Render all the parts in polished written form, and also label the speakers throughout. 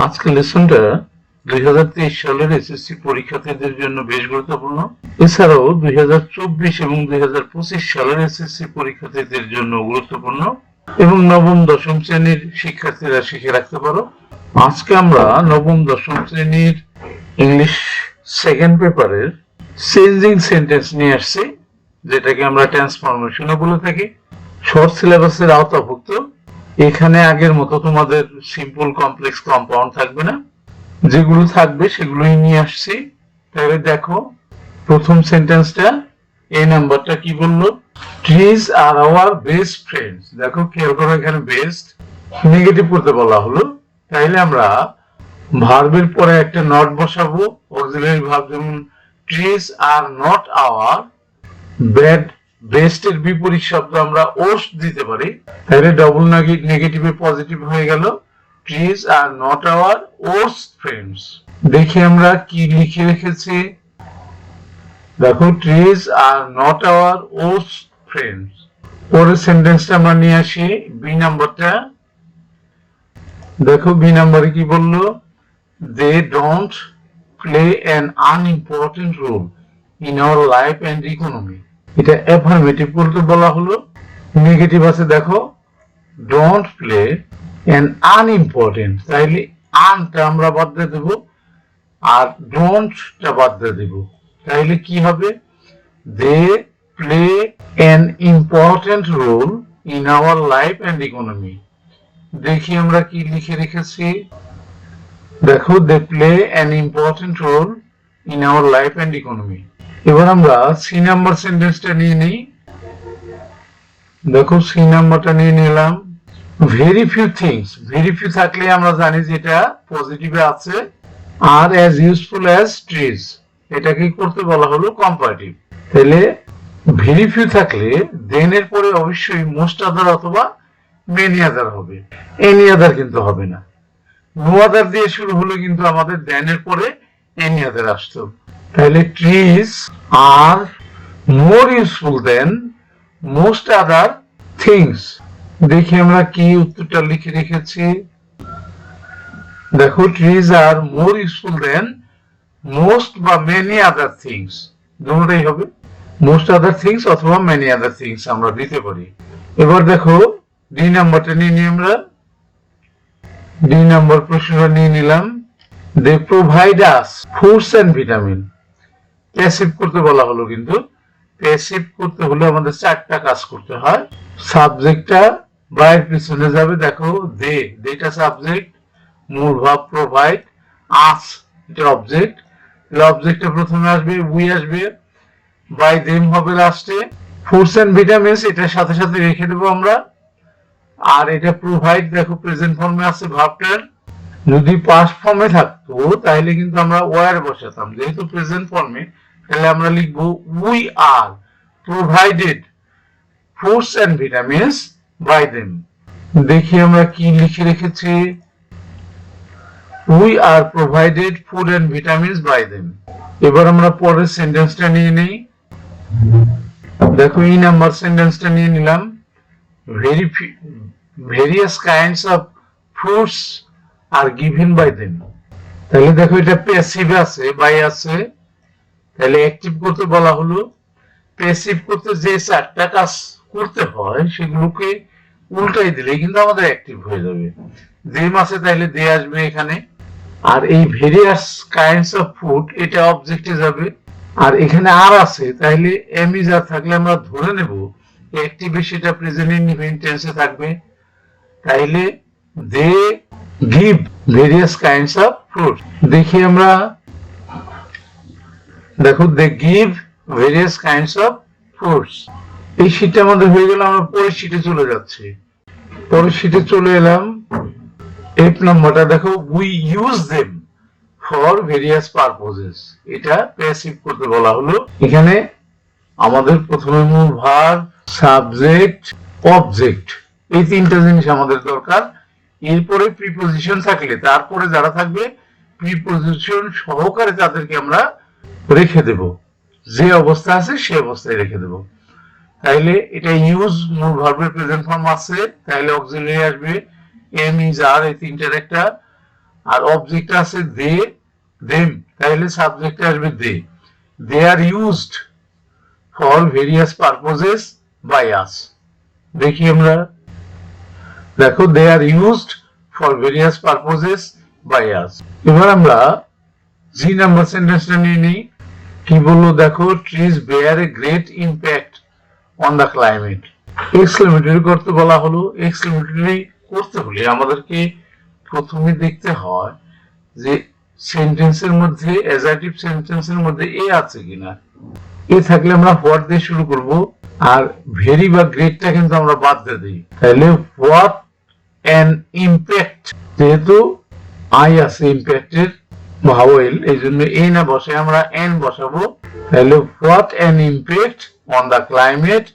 Speaker 1: আজকের লেসনটা 2023 সালের এসএসসি পরীক্ষার্থীদের জন্য বেশ গুরুত্বপূর্ণ। এছাড়াও 2024 এবং 2025 সালের এসএসসি পরীক্ষার্থীদের জন্য গুরুত্বপূর্ণ এবং নবম দশম শ্রেণীর শিক্ষার্থীরা শিখে রাখতে পারো। আজকে আমরা নবম দশম শ্রেণীর ইংলিশ সেকেন্ড পেপারের চেঞ্জিং সেন্টেন্স নিয়ে আসছি, যেটাকে আমরা ট্রান্সফরমেশনও বলে থাকি। শর্ট সিলেবাসের আওতাভুক্ত। এখানে আগের মতো তোমাদের সিম্পল কমপ্লেক্স কম্পাউন্ড থাকবে না, যেগুলো থাকবে সেগুলোই নিয়ে আসছি। তাহলে দেখো প্রথম সেন্টেন্সটা, এই নাম্বারটা কি বললো? Trees are our best friends. দেখো খেয়াল করো, এখানে বেস্ট নেগেটিভ করতে বলা হলো। তাইলে আমরা ভার্বের পরে একটা নট বসাবো, অক্সিলারি ভার্ব, যেমন trees are not our bad. Best এর বিপরীত শব্দ আমরা ওর্স্ট দিতে পারি, তাহলে ডবল নেগেটিভে পজিটিভ হয়ে গেল। Trees are not our worst friends. দেখি আমরা কি লিখে রেখেছি। দেখো trees are not our worst friends. পরের সেন্টেন্সটা আমরা নিয়ে আসি, বি নাম্বারটা। দেখো বি নাম্বারে কি বললো? They don't play an unimportant role in our life and economy. এটা অ্যাফার্মেটিভ করতে বলা হলো। নেগেটিভ আছে, দেখো ডোন্ট প্লে অ্যান আনইম্পর্টেন্ট, তাইলে আনটা আমরা বাদ দিয়ে দেবো আর ডোন্টটা বাদ দিয়ে দেব। তাইলে কি হবে? They play an important role in our life and economy. দেখি আমরা কি লিখে রেখেছি। দেখো they play an important role in our life and economy. এবার আমরা সি নাম্বার সেন্টেন্সটা নিয়ে নিই। দেখো সি নাম্বারটা নিয়ে নিলাম। Very few things. Very few থাকলে আমরা জানি যে এটা পজিটিভে আছে। আর অ্যাজ ইউজফুল অ্যাজ ট্রিজ, এটাকে করতে বলা হলো কম্পারেটিভ। তাহলে ভেরি ফিউ থাকলে দেন এর পরে অবশ্যই মোস্ট আদার অথবা মেনি আদার হবে, এনি আদার কিন্তু হবে না। নো আদার দিয়ে শুরু হলে কিন্তু আমাদের দেন এর পরে এনি আদার আসতো। তাহলে trees are more useful than most other things. দেখি আমরা কি উত্তরটা লিখে রেখেছি। দেখো trees are more useful than most বা মেনি আদার থিংস, দুটোই হবে। মোস্ট আদার থিংস অথবা মেনি আদার থিংস আমরা দিতে পারি। এবার দেখো ডি নাম্বারটা নিয়ে নিই আমরা। ডি নাম্বার প্রশ্নটা নিয়ে নিলাম। They provide us foods and vitamin. Passive করতে বলা হলো, কিন্তু প্যাসিভ করতে হলে আমাদের চারটা কাজ করতে হয়। সাবজেক্টটা বাইরের পিছনে যাবে। দেখো দে, দেটা সাবজেক্ট, মূল ভাব প্রোভাইড, আস এটা অবজেক্ট। অবজেক্টটা প্রথমে আসবে, উই আসবে, বাই দেম হবে লাস্টে। ফুডস এন্ড ভিটামিনস এটার সাথে সাথে রেখে দেবো আমরা। আর এটা প্রোভাইড, দেখো প্রেজেন্ট ফর্মে আছে ভার্বটার। যদি পাস্ট ফর্মে থাকতো তাহলে কিন্তু আমরা ওয়ার বসাতাম, যেহেতু প্রেজেন্ট ফর্মে তাহলে আমরা লিখবো we are provided foods and vitamins by them. দেখি আমরা কি লিখে রেখেছি। We are provided food and vitamins by them. এবার আমরা পরের সেন্টেন্সটা নিয়ে নেই। দেখো এই নাম্বার সেন্টেন্সটা নিয়ে নিলাম। Various kinds of fruits are given by them. তাহলে দেখো এটা প্যাসিভ আছে, বাই আছে, তাহলে অ্যাক্টিভ করতে বলা হলো। প্যাসিভ করতে যে চারটা কাজ করতে হয় সেগুলোকে উল্টাই দিলে কিন্তু আমাদের অ্যাক্টিভ হয়ে যাবে। দেম আছে, তাহলে দে আসবে এখানে। আর এই ভেরিয়াস কাইন্ডস অফ ফুড এটা অবজেক্টে যাবে। আর এখানে আর আছে, তাহলে এম ইজ আর থাকলে আমরা ধরে নেব অ্যাক্টিভে সেটা প্রেজেন্ট ইনডিফিনিট টেন্সে থাকবে। তাইলে they give various kinds of fruit. দেখি আমরা, দেখো they give various kinds of fruits. এই শীটটা আমাদের হয়ে গেল। আমরা পরের শীটে চলে যাচ্ছি। পরের শীটে চলে এলাম। এফ নাম্বারটা দেখো, we use them for various purposes. এটা প্যাসিভ করতে বলা হলো। এখানে আমাদের প্রথমে মূল ভার্ব, সাবজেক্ট, অবজেক্ট, এই তিনটা জিনিস আমাদের দরকার। এরপরে প্রিপোজিশন থাকলে তারপরে যারা থাকবে প্রিপোজিশন সহকারে তাদেরকে আমরা রেখে দেব, যে অবস্থা আছে সে অবস্থায় রেখে দেব। তাইলে এটা ইউজ মূল ভার্বের প্রেজেন্ট ফর্ম আছে, তাহলে অক্সিলারি আসবে, এম ইজ আর, এই তিনটার একটা আর অবজেক্ট আছে দে দেম, তাহলে সাবজেক্টে আসবে they. They are used for various purposes by us. দেখি আমরা, দেখো they are used for various purposes by us. এবার আমরা জি নাম্বার সেন্টেন্সটা নিয়ে নিই। কি বললো দেখো, trees bear a great impact on the climate. Exclamatory করতে বলা হলো। এক্সক্লেমেটরি করতে হলে আমাদেরকে প্রথমে দেখতে হয় যে সেন্টেন্সের মধ্যে, অ্যাডজেক্টিভ সেন্টেন্সের মধ্যে এ আছে কিনা। এ থাকলে আমরা হোয়াট দিয়ে শুরু করব, আর ভেরি বা গ্রেটটা কিন্তু আমরা বাদ দিয়ে দিই। তাহলে হোয়াট অ্যান ইম্প্যাক্ট, যেহেতু আই আছে ইম্প্যাক্টের ভাওয়েল, এই জন্য এ না বসে আমরা এন বসাবো। তাহলে what an impact on the climate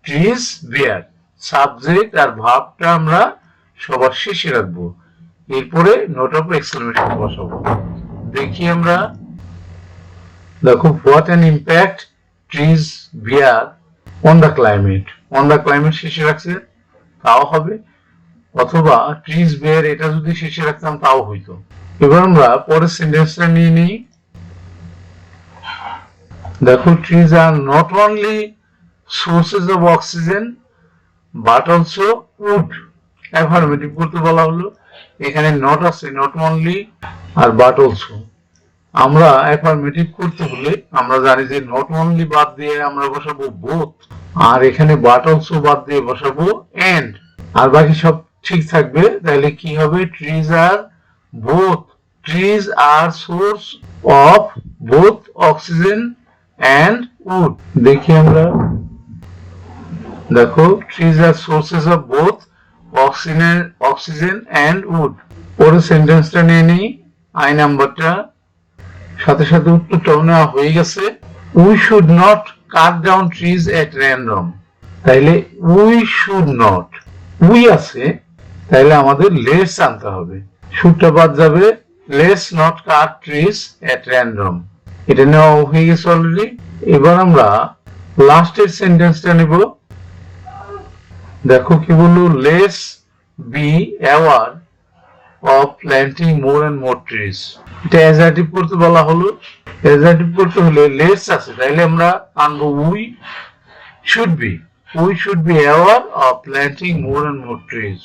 Speaker 1: trees bear. Subject আর ভার্বটা আমরা সবার শেষে রাখবো, এরপরে নোট অফ এক্সক্লেমেশন বসাবো। দেখি আমরা, দেখো what an impact trees bear on the climate, on the climate শেষে রাখছে তাও হবে, অথবা ট্রিজ বেয়ার এটা যদি শেষে রাখতাম তাও হইতো। এবার আমরা পরের সেন্টেন্সটা নিয়ে নিই। দেখো trees are not only sources of oxygen but also wood. Affirmative করতে বলা হলো। এখানে নট আছে, not only are but also. আমরা অ্যাফার্মেটিভ করতে হলে আমরা জানি যে নট অনলি বাদ দিয়ে আমরা বসাবো বোথ, আর এখানে বাট অলসো বাদ দিয়ে বসাবো এন্ড, আর বাকি সব ঠিক থাকবে। তাহলে কি হবে, trees are both, trees are source of both oxygen and wood. দেখি আমরা, দেখো trees are sources of both oxygen and wood. পরের সেন্টেন্সটা নিয়ে নিই, আই নাম্বারটা, সাথে সাথে উত্তরটাও নেওয়া হয়ে গেছে। We should not cut down trees at random. তাইলে উই শুড নট, উই আছে, তাইলে আমাদের লেটস আনতে হবে, শুডটা বাদ যাবে, let's not cut trees at random. এটা নেওয়া হয়ে গেছে অলরেডি। এবার আমরা লাস্টের সেন্টেন্সটা নেব। দেখো কি বললো, let's be aware of planting more and more trees. এটা অ্যাডজেক্টিভ করতে বলা হলো। অ্যাডজেক্টিভ করতে হলে লেটস আছে, তাইলে আমরা আনবো we should be aware of planting more and more trees.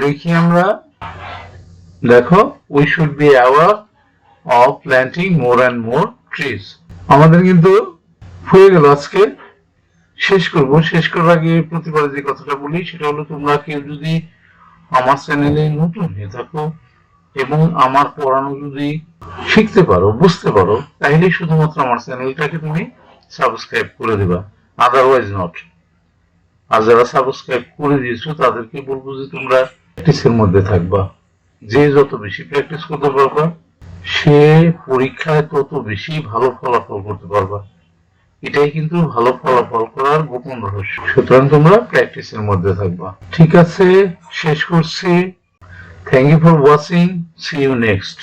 Speaker 1: দেখি আমরা, দেখো we should be aware of planting more and more trees. আমাদের কিন্তু হয়ে গেল আজকে। শেষ করার আগে প্রতিবার যে কথাটা বলি সেটা হলো, তোমরা কেউ যদি আমার চ্যানেলে নতুন হয়ে থাকো এবং আমার পড়ানো যদি শিখতে পারো, বুঝতে পারো, তাহলে শুধুমাত্র আমার চ্যানেলটাকে তুমি সাবস্ক্রাইব করে দিবা, আদারওয়াইজ নট। আর যারা সাবস্ক্রাইব করে দিয়েছো তাদেরকে বলবো যে তোমরা প্র্যাকটিসের মধ্যে থাকবা। যে যত বেশি প্র্যাকটিস করতে পারবা সে পরীক্ষায় তত বেশি ভালো ফলাফল করতে পারবা। এটাই কিন্তু ভালো ফলাফল করার গোপন রহস্য। সুতরাং তোমরা প্র্যাকটিসের মধ্যে থাকবা। ঠিক আছে, শেষ করছি। Thank you for watching, see you next.